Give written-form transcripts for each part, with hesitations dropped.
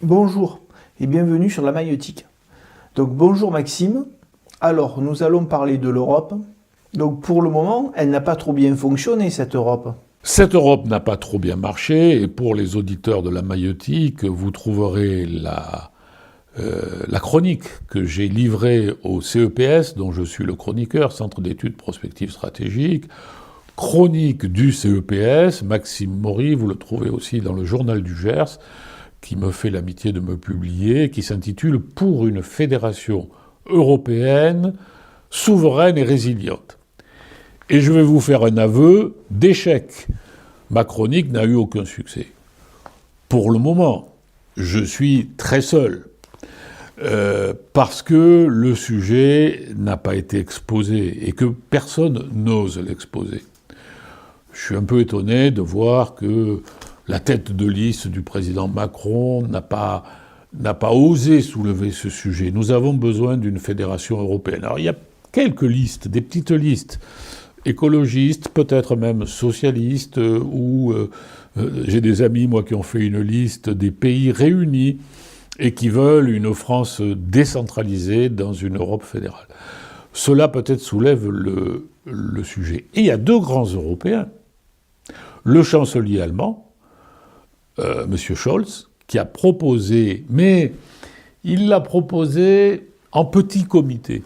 Bonjour et bienvenue sur la maïeutique. Donc bonjour Maxime. Alors nous allons parler de l'Europe. Donc pour le moment, elle n'a pas trop bien fonctionné cette Europe. Cette Europe n'a pas trop bien marché, et pour les auditeurs de la maïeutique, vous trouverez la chronique que j'ai livrée au CEPS, dont je suis le chroniqueur, Centre d'études prospectives stratégiques, chronique du CEPS, Maxime Maury, vous le trouvez aussi dans le Journal du Gers, qui me fait l'amitié de me publier, qui s'intitule « Pour une fédération européenne souveraine et résiliente ». Et je vais vous faire un aveu d'échec. Ma chronique n'a eu aucun succès. Pour le moment, je suis très seul, parce que le sujet n'a pas été exposé et que personne n'ose l'exposer. Je suis un peu étonné de voir que la tête de liste du président Macron n'a pas osé soulever ce sujet. Nous avons besoin d'une fédération européenne. Alors il y a quelques listes, des petites listes, écologistes, peut-être même socialistes, ou j'ai des amis, moi, qui ont fait une liste des pays réunis et qui veulent une France décentralisée dans une Europe fédérale. Cela peut-être soulève le sujet. Et il y a deux grands Européens. Le chancelier allemand, M. Scholz, qui a proposé, mais il l'a proposé en petit comité.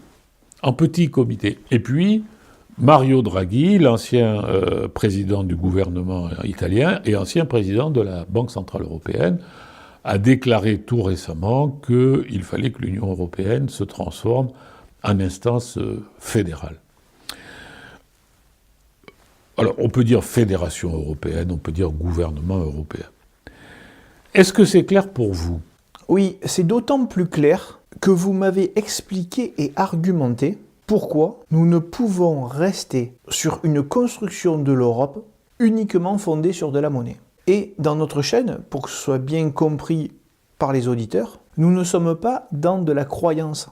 En petit comité. Et puis, Mario Draghi, l'ancien président du gouvernement italien et ancien président de la Banque centrale européenne, a déclaré tout récemment qu'il fallait que l'Union européenne se transforme en instance fédérale. Alors, on peut dire fédération européenne, on peut dire gouvernement européen. Est-ce que c'est clair pour vous ? Oui, c'est d'autant plus clair que vous m'avez expliqué et argumenté pourquoi nous ne pouvons rester sur une construction de l'Europe uniquement fondée sur de la monnaie. Et dans notre chaîne, pour que ce soit bien compris par les auditeurs, nous ne sommes pas dans de la croyance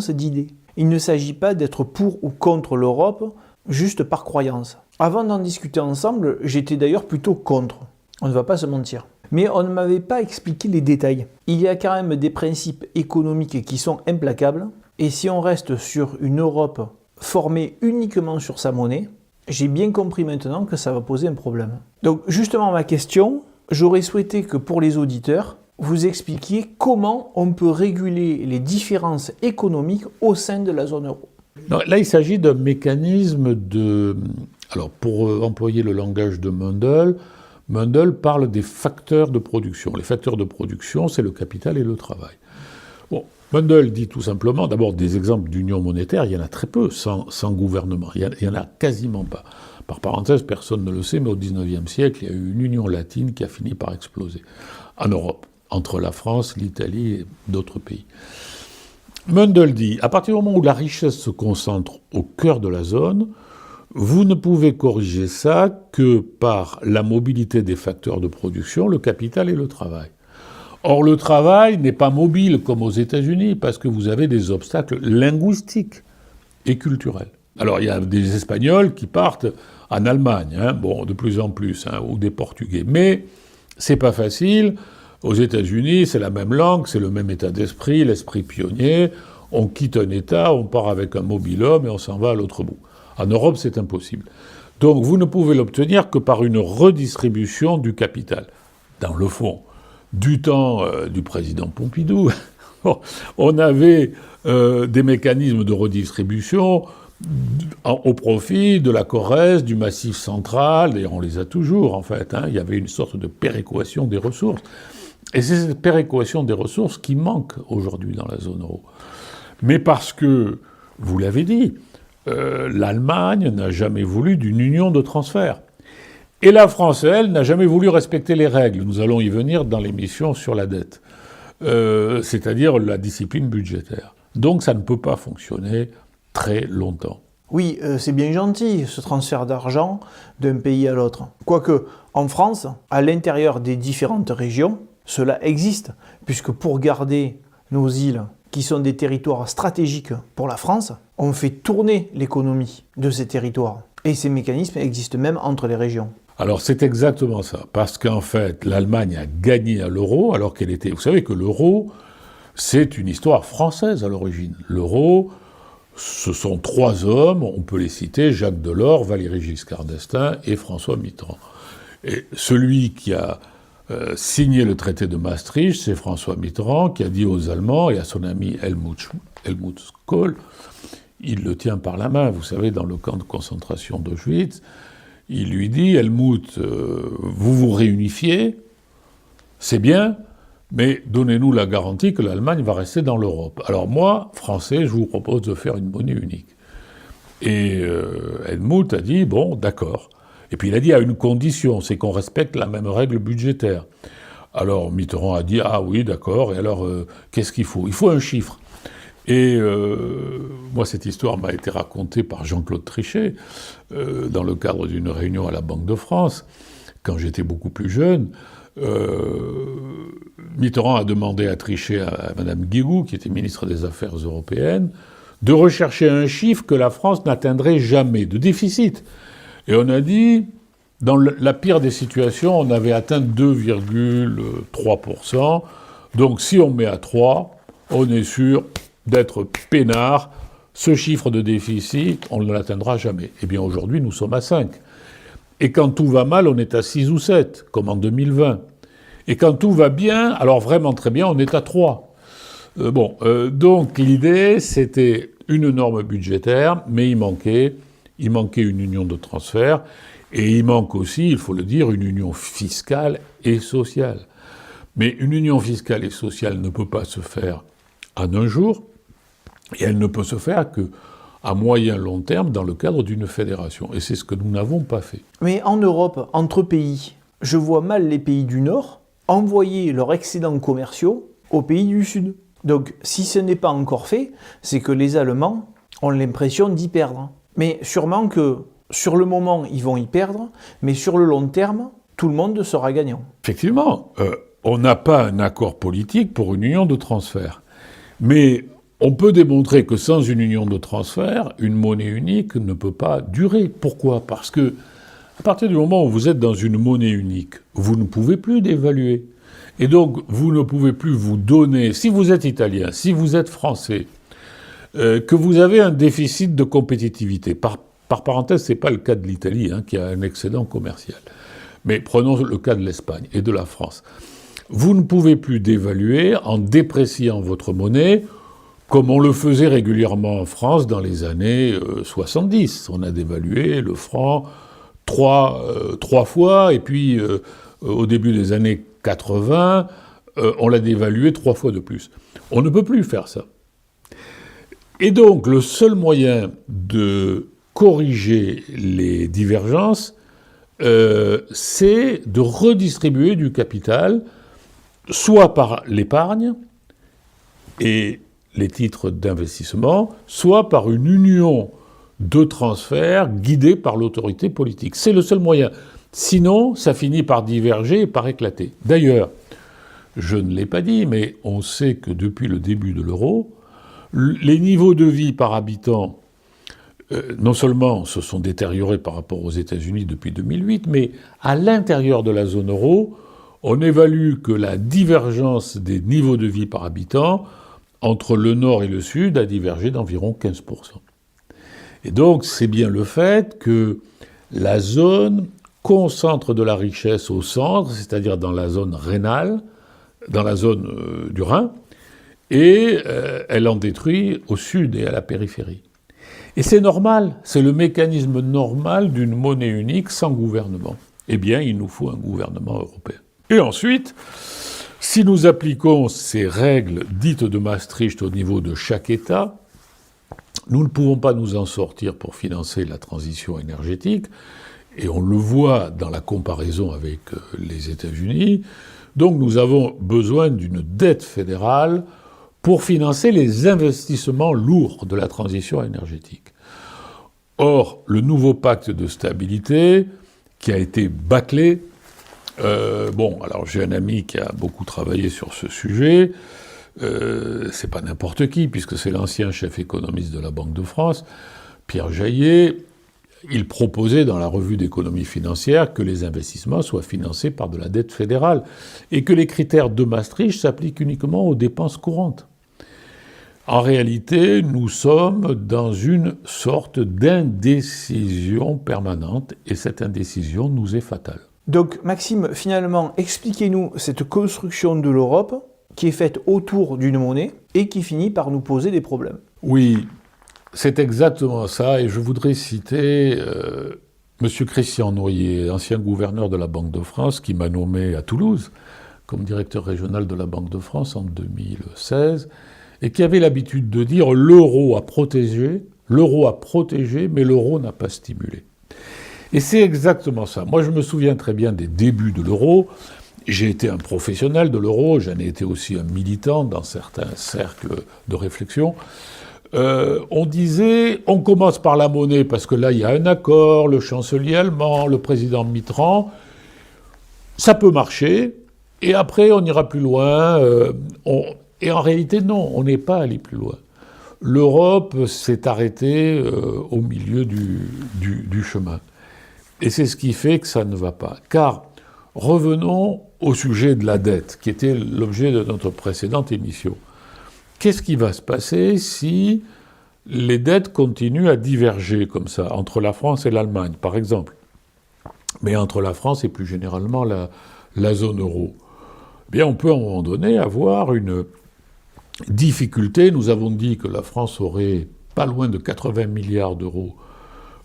d'idées. Il ne s'agit pas d'être pour ou contre l'Europe juste par croyance. Avant d'en discuter ensemble, j'étais d'ailleurs plutôt contre. On ne va pas se mentir. Mais on ne m'avait pas expliqué les détails. Il y a quand même des principes économiques qui sont implacables. Et si on reste sur une Europe formée uniquement sur sa monnaie, j'ai bien compris maintenant que ça va poser un problème. Donc justement ma question, j'aurais souhaité que pour les auditeurs, vous expliquiez comment on peut réguler les différences économiques au sein de la zone euro. Non, là, il s'agit d'un mécanisme de... Alors, pour employer le langage de Mundell, Mundell parle des facteurs de production. Les facteurs de production, c'est le capital et le travail. Bon, Mundell dit tout simplement, d'abord, des exemples d'union monétaire, il y en a très peu sans gouvernement. Il n'y en a quasiment pas. Par parenthèse, personne ne le sait, mais au XIXe siècle, il y a eu une union latine qui a fini par exploser en Europe, entre la France, l'Italie et d'autres pays. Mundell dit, à partir du moment où la richesse se concentre au cœur de la zone, vous ne pouvez corriger ça que par la mobilité des facteurs de production, le capital et le travail. Or, le travail n'est pas mobile comme aux États-Unis parce que vous avez des obstacles linguistiques et culturels. Alors, il y a des Espagnols qui partent en Allemagne, bon, de plus en plus, ou des Portugais. Mais c'est pas facile. Aux États-Unis, c'est la même langue, c'est le même état d'esprit, l'esprit pionnier. On quitte un État, on part avec un mobil-homme et on s'en va à l'autre bout. En Europe, c'est impossible. Donc, vous ne pouvez l'obtenir que par une redistribution du capital. Dans le fond, du temps du président Pompidou, on avait des mécanismes de redistribution au profit de la Corrèze, du Massif central, et on les a toujours, en fait. Il y avait une sorte de péréquation des ressources. Et c'est cette péréquation des ressources qui manque aujourd'hui dans la zone euro. Mais parce que, vous l'avez dit, l'Allemagne n'a jamais voulu d'une union de transfert. Et la France, elle, n'a jamais voulu respecter les règles. Nous allons y venir dans l'émission sur la dette, c'est-à-dire la discipline budgétaire. Donc ça ne peut pas fonctionner très longtemps. Oui, c'est bien gentil, ce transfert d'argent d'un pays à l'autre. Quoique, en France, à l'intérieur des différentes régions, cela existe, puisque pour garder nos îles, qui sont des territoires stratégiques pour la France, on fait tourner l'économie de ces territoires. Et ces mécanismes existent même entre les régions. Alors c'est exactement ça, parce qu'en fait l'Allemagne a gagné à l'euro alors qu'elle était... Vous savez que l'euro, c'est une histoire française à l'origine. L'euro, ce sont 3 hommes, on peut les citer, Jacques Delors, Valéry Giscard d'Estaing et François Mitterrand. Et celui qui a signé le traité de Maastricht, c'est François Mitterrand, qui a dit aux Allemands et à son ami Helmut Kohl, il le tient par la main, vous savez, dans le camp de concentration d'Auschwitz, il lui dit, Helmut, vous vous réunifiez, c'est bien, mais donnez-nous la garantie que l'Allemagne va rester dans l'Europe. Alors moi, Français, je vous propose de faire une monnaie unique. Et Helmut a dit, bon, d'accord. Et puis il a dit à une condition, c'est qu'on respecte la même règle budgétaire. Alors Mitterrand a dit, ah oui, d'accord, et alors qu'est-ce qu'il faut ? Il faut un chiffre. Et moi, cette histoire m'a été racontée par Jean-Claude Trichet dans le cadre d'une réunion à la Banque de France, quand j'étais beaucoup plus jeune. Mitterrand a demandé à Trichet, à Mme Guigou, qui était ministre des Affaires européennes, de rechercher un chiffre que la France n'atteindrait jamais, de déficit. Et on a dit, dans la pire des situations, on avait atteint 2,3%. Donc si on met à 3, on est sûr d'être peinard. Ce chiffre de déficit, on ne l'atteindra jamais. Eh bien aujourd'hui, nous sommes à 5. Et quand tout va mal, on est à 6 ou 7, comme en 2020. Et quand tout va bien, alors vraiment très bien, on est à 3. Donc l'idée, c'était une norme budgétaire, mais il manquait une union de transfert, et il manque aussi, il faut le dire, une union fiscale et sociale. Mais une union fiscale et sociale ne peut pas se faire en un jour, et elle ne peut se faire qu'à moyen long terme dans le cadre d'une fédération. Et c'est ce que nous n'avons pas fait. Mais en Europe, entre pays, je vois mal les pays du Nord envoyer leurs excédents commerciaux aux pays du Sud. Donc si ce n'est pas encore fait, c'est que les Allemands ont l'impression d'y perdre. Mais sûrement que sur le moment, ils vont y perdre, mais sur le long terme, tout le monde sera gagnant. Effectivement, on n'a pas un accord politique pour une union de transfert. Mais on peut démontrer que sans une union de transfert, une monnaie unique ne peut pas durer. Pourquoi ? Parce que à partir du moment où vous êtes dans une monnaie unique, vous ne pouvez plus dévaluer. Et donc, vous ne pouvez plus vous donner, si vous êtes italien, si vous êtes français, que vous avez un déficit de compétitivité. Par parenthèse, ce n'est pas le cas de l'Italie, qui a un excédent commercial. Mais prenons le cas de l'Espagne et de la France. Vous ne pouvez plus dévaluer en dépréciant votre monnaie, comme on le faisait régulièrement en France dans les années 70. On a dévalué le franc trois fois, et puis au début des années 80, on l'a dévalué 3 fois de plus. On ne peut plus faire ça. Et donc, le seul moyen de corriger les divergences, c'est de redistribuer du capital, soit par l'épargne et les titres d'investissement, soit par une union de transfert guidée par l'autorité politique. C'est le seul moyen. Sinon, ça finit par diverger et par éclater. D'ailleurs, je ne l'ai pas dit, mais on sait que depuis le début de l'euro, les niveaux de vie par habitant, non seulement se sont détériorés par rapport aux États-Unis depuis 2008, mais à l'intérieur de la zone euro, on évalue que la divergence des niveaux de vie par habitant entre le nord et le sud a divergé d'environ 15%. Et donc, c'est bien le fait que la zone concentre de la richesse au centre, c'est-à-dire dans la zone rhénale, dans la zone du Rhin, et elle en détruit au sud et à la périphérie. Et c'est normal, c'est le mécanisme normal d'une monnaie unique sans gouvernement. Eh bien, il nous faut un gouvernement européen. Et ensuite, si nous appliquons ces règles dites de Maastricht au niveau de chaque État, nous ne pouvons pas nous en sortir pour financer la transition énergétique, et on le voit dans la comparaison avec les États-Unis. Donc nous avons besoin d'une dette fédérale pour financer les investissements lourds de la transition énergétique. Or, le nouveau pacte de stabilité, qui a été bâclé, alors j'ai un ami qui a beaucoup travaillé sur ce sujet, c'est pas n'importe qui, puisque c'est l'ancien chef économiste de la Banque de France, Pierre Jaillet, il proposait dans la revue d'économie financière que les investissements soient financés par de la dette fédérale et que les critères de Maastricht s'appliquent uniquement aux dépenses courantes. En réalité, nous sommes dans une sorte d'indécision permanente et cette indécision nous est fatale. Donc Maxime, finalement, expliquez-nous cette construction de l'Europe qui est faite autour d'une monnaie et qui finit par nous poser des problèmes. Oui, c'est exactement ça, et je voudrais citer M. Christian Noyer, ancien gouverneur de la Banque de France, qui m'a nommé à Toulouse comme directeur régional de la Banque de France en 2016, et qui avait l'habitude de dire « l'euro a protégé, mais l'euro n'a pas stimulé ». Et c'est exactement ça. Moi, je me souviens très bien des débuts de l'euro. J'ai été un professionnel de l'euro, j'en ai été aussi un militant dans certains cercles de réflexion. On disait, on commence par la monnaie parce que là, il y a un accord, le chancelier allemand, le président Mitterrand, ça peut marcher, et après, on ira plus loin. Et en réalité, non, on n'est pas allé plus loin. L'Europe s'est arrêtée au milieu du chemin. Et c'est ce qui fait que ça ne va pas. Car, revenons au sujet de la dette, qui était l'objet de notre précédente émission. Qu'est-ce qui va se passer si les dettes continuent à diverger comme ça, entre la France et l'Allemagne, par exemple, mais entre la France et plus généralement la zone euro? Eh bien, on peut à un moment donné avoir une difficulté. Nous avons dit que la France aurait pas loin de 80 milliards d'euros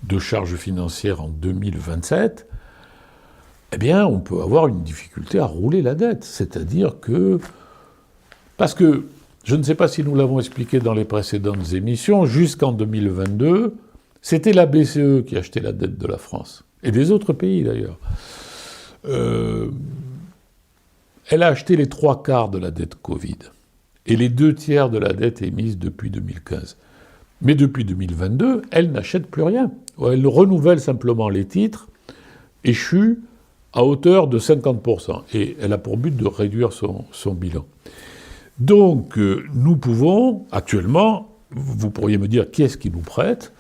de charges financières en 2027. Eh bien, on peut avoir une difficulté à rouler la dette. C'est-à-dire que... Parce que, je ne sais pas si nous l'avons expliqué dans les précédentes émissions, jusqu'en 2022, c'était la BCE qui achetait la dette de la France. Et des autres pays, d'ailleurs. Elle a acheté les 3/4 de la dette Covid. Et les 2/3 de la dette émise depuis 2015. Mais depuis 2022, elle n'achète plus rien. Elle renouvelle simplement les titres échus à hauteur de 50%. Et elle a pour but de réduire son bilan. Donc, nous pouvons, actuellement, vous pourriez me dire, qui est-ce qui nous prête?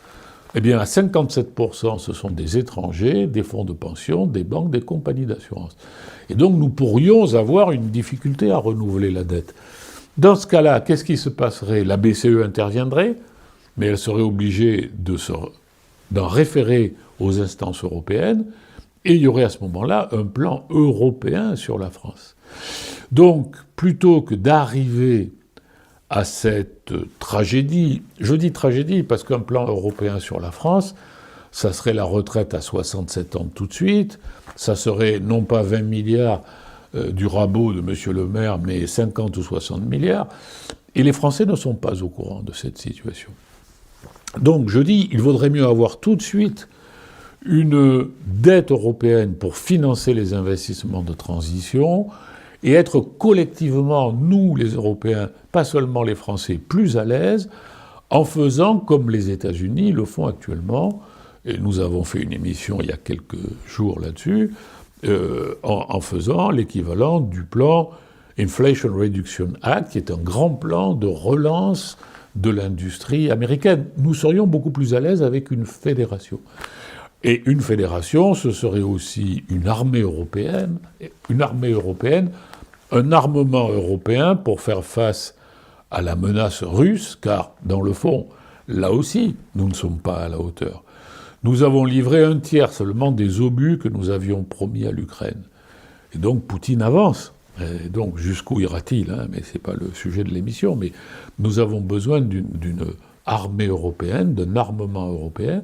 Eh bien, à 57%, ce sont des étrangers, des fonds de pension, des banques, des compagnies d'assurance. Et donc, nous pourrions avoir une difficulté à renouveler la dette. Dans ce cas-là, qu'est-ce qui se passerait? La BCE interviendrait, mais elle serait obligée d'en référer aux instances européennes, et il y aurait à ce moment-là un plan européen sur la France. Donc, plutôt que d'arriver à cette tragédie, je dis tragédie parce qu'un plan européen sur la France, ça serait la retraite à 67 ans tout de suite, ça serait non pas 20 milliards du rabot de M. Le Maire, mais 50 ou 60 milliards, et les Français ne sont pas au courant de cette situation. Donc, je dis, il vaudrait mieux avoir tout de suite une dette européenne pour financer les investissements de transition et être collectivement, nous les Européens, pas seulement les Français, plus à l'aise en faisant comme les États-Unis le font actuellement, et nous avons fait une émission il y a quelques jours là-dessus, en faisant l'équivalent du plan Inflation Reduction Act, qui est un grand plan de relance de l'industrie américaine. Nous serions beaucoup plus à l'aise avec une fédération. Et une fédération, ce serait aussi une armée européenne, un armement européen pour faire face à la menace russe, car, dans le fond, là aussi, nous ne sommes pas à la hauteur. Nous avons livré 1/3 seulement des obus que nous avions promis à l'Ukraine. Et donc, Poutine avance. Et donc, jusqu'où ira-t-il, mais ce n'est pas le sujet de l'émission, mais nous avons besoin d'une armée européenne, d'un armement européen,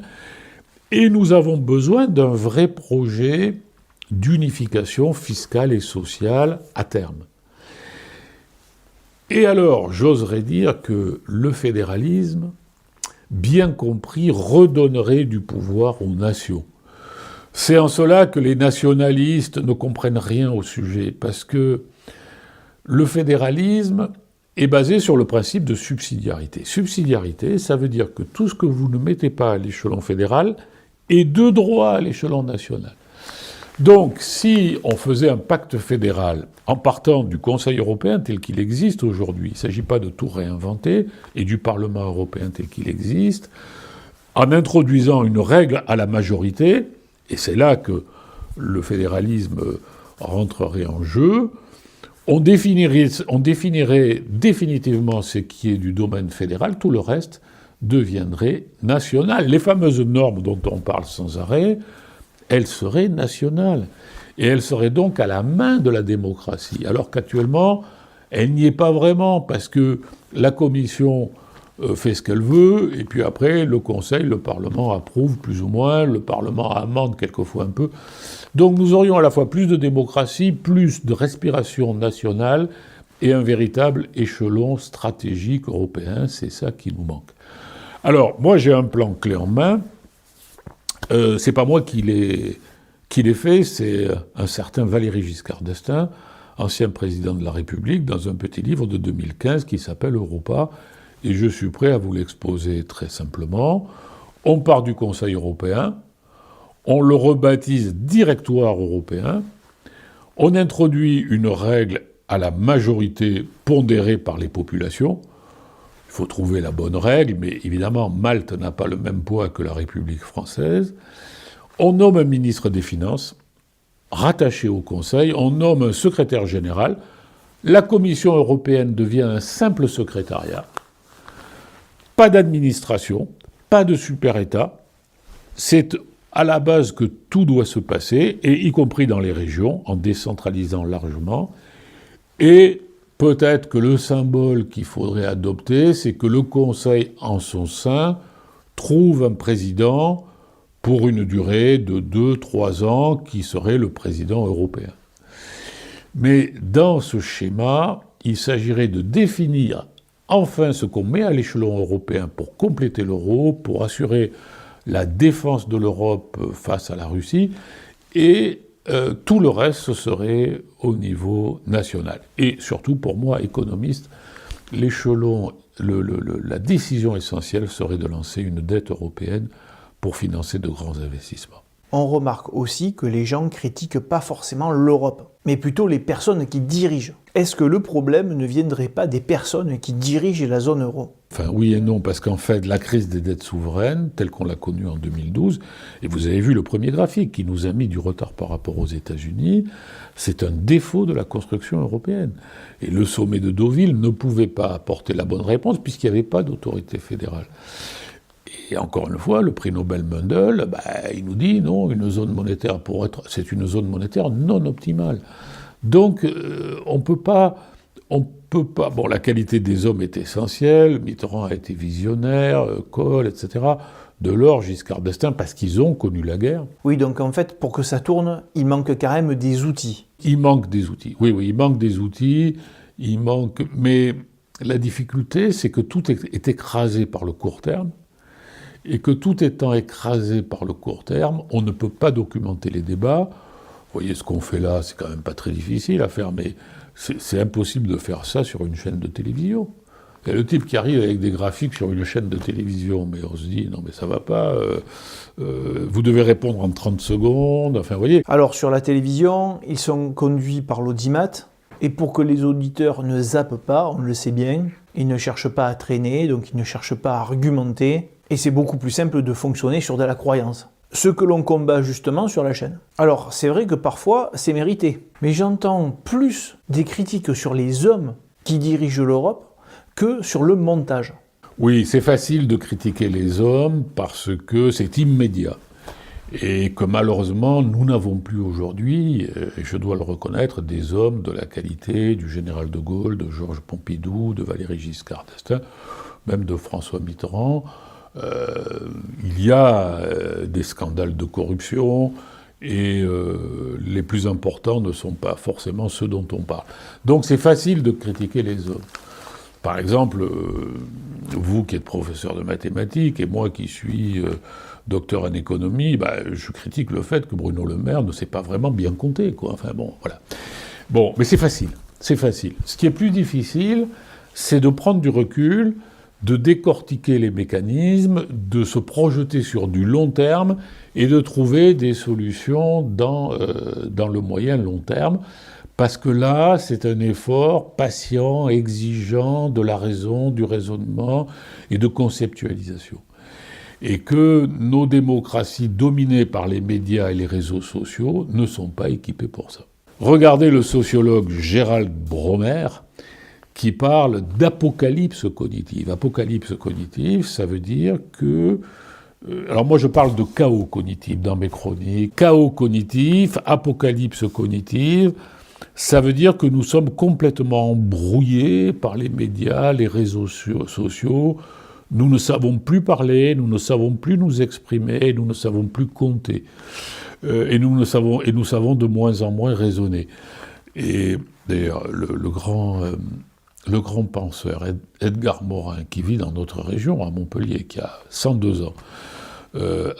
et nous avons besoin d'un vrai projet d'unification fiscale et sociale à terme. Et alors, j'oserais dire que le fédéralisme, bien compris, redonnerait du pouvoir aux nations. C'est en cela que les nationalistes ne comprennent rien au sujet, parce que le fédéralisme est basé sur le principe de subsidiarité. Subsidiarité, ça veut dire que tout ce que vous ne mettez pas à l'échelon fédéral est de droit à l'échelon national. Donc, si on faisait un pacte fédéral en partant du Conseil européen tel qu'il existe aujourd'hui, il ne s'agit pas de tout réinventer, et du Parlement européen tel qu'il existe, en introduisant une règle à la majorité, et c'est là que le fédéralisme rentrerait en jeu, on définirait définitivement ce qui est du domaine fédéral, tout le reste deviendrait national. Les fameuses normes dont on parle sans arrêt, elles seraient nationales. Et elles seraient donc à la main de la démocratie. Alors qu'actuellement, elle n'y est pas vraiment, parce que la Commission fait ce qu'elle veut, et puis après, le Conseil, le Parlement approuve plus ou moins, le Parlement amende quelquefois un peu. Donc nous aurions à la fois plus de démocratie, plus de respiration nationale, et un véritable échelon stratégique européen, c'est ça qui nous manque. Alors, moi j'ai un plan clé en main, c'est pas moi qui l'ai fait, c'est un certain Valéry Giscard d'Estaing, ancien président de la République, dans un petit livre de 2015 qui s'appelle Europa, et je suis prêt à vous l'exposer très simplement. On part du Conseil européen, on le rebaptise Directoire européen, on introduit une règle à la majorité pondérée par les populations. Il faut trouver la bonne règle, mais évidemment, Malte n'a pas le même poids que la République française. On nomme un ministre des Finances, rattaché au Conseil, on nomme un secrétaire général, la Commission européenne devient un simple secrétariat, pas d'administration, pas de super-État, c'est à la base que tout doit se passer, et y compris dans les régions, en décentralisant largement, et peut-être que le symbole qu'il faudrait adopter, c'est que le Conseil en son sein trouve un président pour une durée de 2-3 ans, qui serait le président européen. Mais dans ce schéma, il s'agirait de définir enfin ce qu'on met à l'échelon européen pour compléter l'euro, pour assurer la défense de l'Europe face à la Russie, et tout le reste, ce serait au niveau national. Et surtout, pour moi, économiste, l'échelon, la décision essentielle serait de lancer une dette européenne pour financer de grands investissements. On remarque aussi que les gens critiquent pas forcément l'Europe, mais plutôt les personnes qui dirigent. Est-ce que le problème ne viendrait pas des personnes qui dirigent la zone euro ? Enfin, oui et non, parce qu'en fait, la crise des dettes souveraines, telle qu'on l'a connue en 2012, et vous avez vu le premier graphique qui nous a mis du retard par rapport aux États-Unis, c'est un défaut de la construction européenne. Et le sommet de Deauville ne pouvait pas apporter la bonne réponse puisqu'il n'y avait pas d'autorité fédérale. Et encore une fois, le prix Nobel Mundell, il nous dit non, une zone monétaire c'est une zone monétaire non optimale. Donc on peut pas. Bon, la qualité des hommes est essentielle. Mitterrand a été visionnaire, Kohl, etc. Delors, Giscard d'Estaing, parce qu'ils ont connu la guerre. Oui, donc en fait, pour que ça tourne, il manque quand même des outils. Il manque des outils. Oui, il manque des outils. Mais la difficulté, c'est que tout est écrasé par le court terme. Et que tout étant écrasé par le court terme, on ne peut pas documenter les débats. Vous voyez, ce qu'on fait là, c'est quand même pas très difficile à faire, mais c'est impossible de faire ça sur une chaîne de télévision. Il y a le type qui arrive avec des graphiques sur une chaîne de télévision, mais on se dit, non mais ça va pas, vous devez répondre en 30 secondes, enfin vous voyez. Alors sur la télévision, ils sont conduits par l'audimat, et pour que les auditeurs ne zappent pas, on le sait bien, ils ne cherchent pas à traîner, donc ils ne cherchent pas à argumenter, et c'est beaucoup plus simple de fonctionner sur de la croyance. Ce que l'on combat justement sur la chaîne. Alors, c'est vrai que parfois, c'est mérité. Mais j'entends plus des critiques sur les hommes qui dirigent l'Europe que sur le montage. Oui, c'est facile de critiquer les hommes parce que c'est immédiat. Et que malheureusement, nous n'avons plus aujourd'hui, et je dois le reconnaître, des hommes de la qualité du général de Gaulle, de Georges Pompidou, de Valéry Giscard d'Estaing, même de François Mitterrand. Il y a des scandales de corruption et les plus importants ne sont pas forcément ceux dont on parle. Donc c'est facile de critiquer les hommes. Par exemple, vous qui êtes professeur de mathématiques et moi qui suis docteur en économie, je critique le fait que Bruno Le Maire ne sait pas vraiment bien compter, quoi. Enfin bon, voilà. Bon, mais c'est facile, c'est facile. Ce qui est plus difficile, c'est de prendre du recul, de décortiquer les mécanismes, de se projeter sur du long terme et de trouver des solutions dans le moyen long terme. Parce que là, c'est un effort patient, exigeant de la raison, du raisonnement et de conceptualisation. et que nos démocraties dominées par les médias et les réseaux sociaux ne sont pas équipées pour ça. Regardez le sociologue Gérald Bronner qui parle d'apocalypse cognitive. Apocalypse cognitive, ça veut dire que... Alors moi je parle de chaos cognitif dans mes chroniques. Chaos cognitif, apocalypse cognitive, ça veut dire que nous sommes complètement embrouillés par les médias, les réseaux sociaux. Nous ne savons plus parler, nous ne savons plus nous exprimer, nous ne savons plus compter. Et nous savons de moins en moins raisonner. Et d'ailleurs, le grand penseur Edgar Morin, qui vit dans notre région, à Montpellier, qui a 102 ans,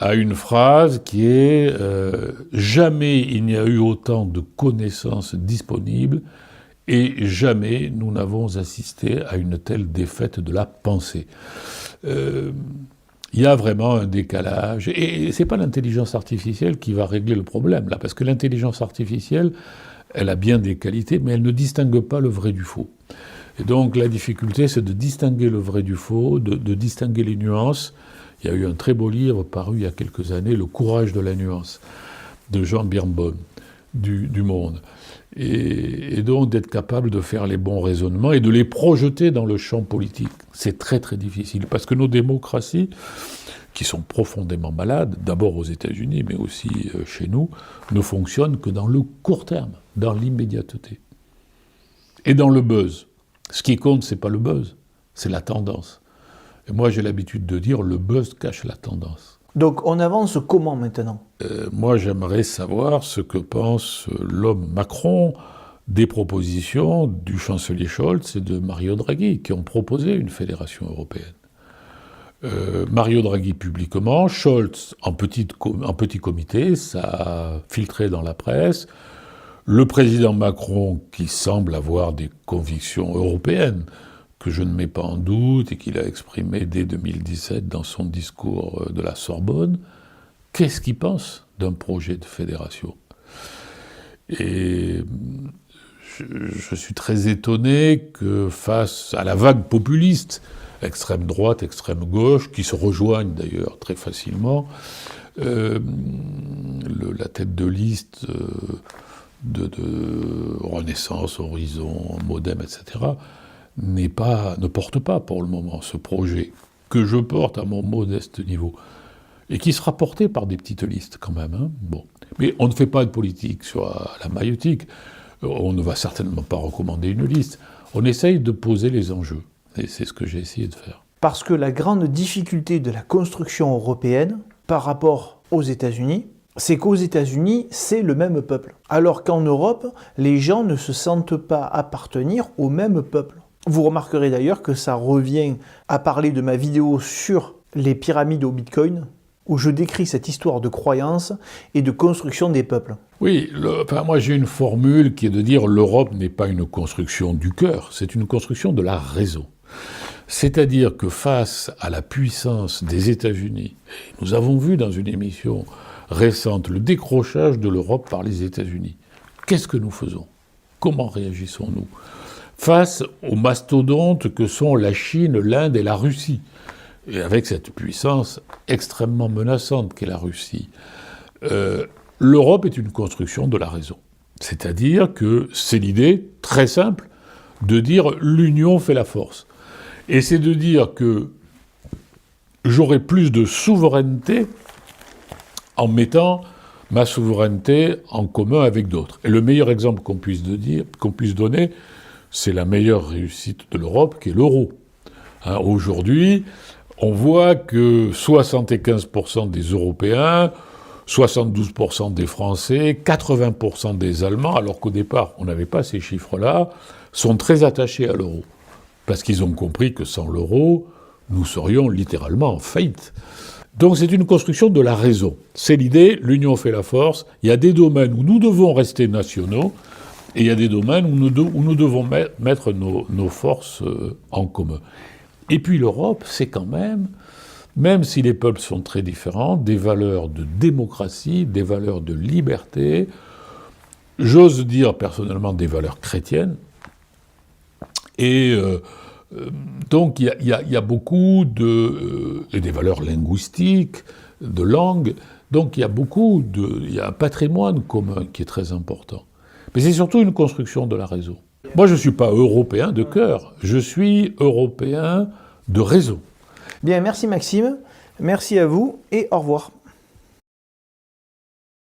a une phrase qui est « Jamais il n'y a eu autant de connaissances disponibles et jamais nous n'avons assisté à une telle défaite de la pensée. » Il y a vraiment un décalage, et c'est pas l'intelligence artificielle qui va régler le problème, là, parce que l'intelligence artificielle, elle a bien des qualités, mais elle ne distingue pas le vrai du faux. Et donc la difficulté, c'est de distinguer le vrai du faux, de distinguer les nuances. Il y a eu un très beau livre paru il y a quelques années, Le courage de la nuance, de Jean Birnbaum, du Monde. Et donc d'être capable de faire les bons raisonnements et de les projeter dans le champ politique. C'est très très difficile, parce que nos démocraties, qui sont profondément malades, d'abord aux États-Unis, mais aussi chez nous, ne fonctionnent que dans le court terme, dans l'immédiateté. Et dans le buzz. Ce qui compte, c'est pas le buzz, c'est la tendance. Et moi, j'ai l'habitude de dire, le buzz cache la tendance. Donc on avance comment maintenant ? Moi, j'aimerais savoir ce que pense l'homme Macron des propositions du chancelier Scholz et de Mario Draghi, qui ont proposé une fédération européenne. Mario Draghi publiquement, Scholz en petit comité, ça a filtré dans la presse. Le président Macron, qui semble avoir des convictions européennes, que je ne mets pas en doute et qu'il a exprimé dès 2017 dans son discours de la Sorbonne, qu'est-ce qu'il pense d'un projet de fédération ? Et je suis très étonné que face à la vague populiste, extrême droite, extrême gauche, qui se rejoignent d'ailleurs très facilement, la tête de liste de Renaissance, Horizon, Modem, etc., ne porte pas pour le moment ce projet que je porte à mon modeste niveau et qui sera porté par des petites listes quand même. Hein. Bon. Mais on ne fait pas de politique sur la maïeutique, on ne va certainement pas recommander une liste, on essaye de poser les enjeux et c'est ce que j'ai essayé de faire. Parce que la grande difficulté de la construction européenne par rapport aux États-Unis, c'est qu'aux États-Unis, c'est le même peuple. Alors qu'en Europe, les gens ne se sentent pas appartenir au même peuple. Vous remarquerez d'ailleurs que ça revient à parler de ma vidéo sur les pyramides au Bitcoin, où je décris cette histoire de croyance et de construction des peuples. Oui, moi j'ai une formule qui est de dire l'Europe n'est pas une construction du cœur, c'est une construction de la raison. C'est-à-dire que face à la puissance des États-Unis, nous avons vu dans une émission récente le décrochage de l'Europe par les États-Unis. Qu'est-ce que nous faisons ? Comment réagissons-nous ? Face aux mastodontes que sont la Chine, l'Inde et la Russie, et avec cette puissance extrêmement menaçante qu'est la Russie, l'Europe est une construction de la raison. C'est-à-dire que c'est l'idée très simple de dire l'union fait la force. Et c'est de dire que j'aurai plus de souveraineté en mettant ma souveraineté en commun avec d'autres. Et le meilleur exemple qu'on puisse donner, c'est la meilleure réussite de l'Europe, qui est l'euro. Hein, aujourd'hui, on voit que 75% des Européens, 72% des Français, 80% des Allemands, alors qu'au départ, on n'avait pas ces chiffres-là, sont très attachés à l'euro. Parce qu'ils ont compris que sans l'euro, nous serions littéralement en faillite. Donc c'est une construction de la raison. C'est l'idée, l'union fait la force. Il y a des domaines où nous devons rester nationaux, et il y a des domaines où nous devons mettre nos forces en commun. Et puis l'Europe, c'est quand même si les peuples sont très différents, des valeurs de démocratie, des valeurs de liberté, j'ose dire personnellement des valeurs chrétiennes, et Donc il y a beaucoup et des valeurs linguistiques, de langue, donc il y a un patrimoine commun qui est très important. Mais c'est surtout une construction de la raison. Moi je ne suis pas européen de cœur, je suis européen de raison. Bien, merci Maxime, merci à vous et au revoir.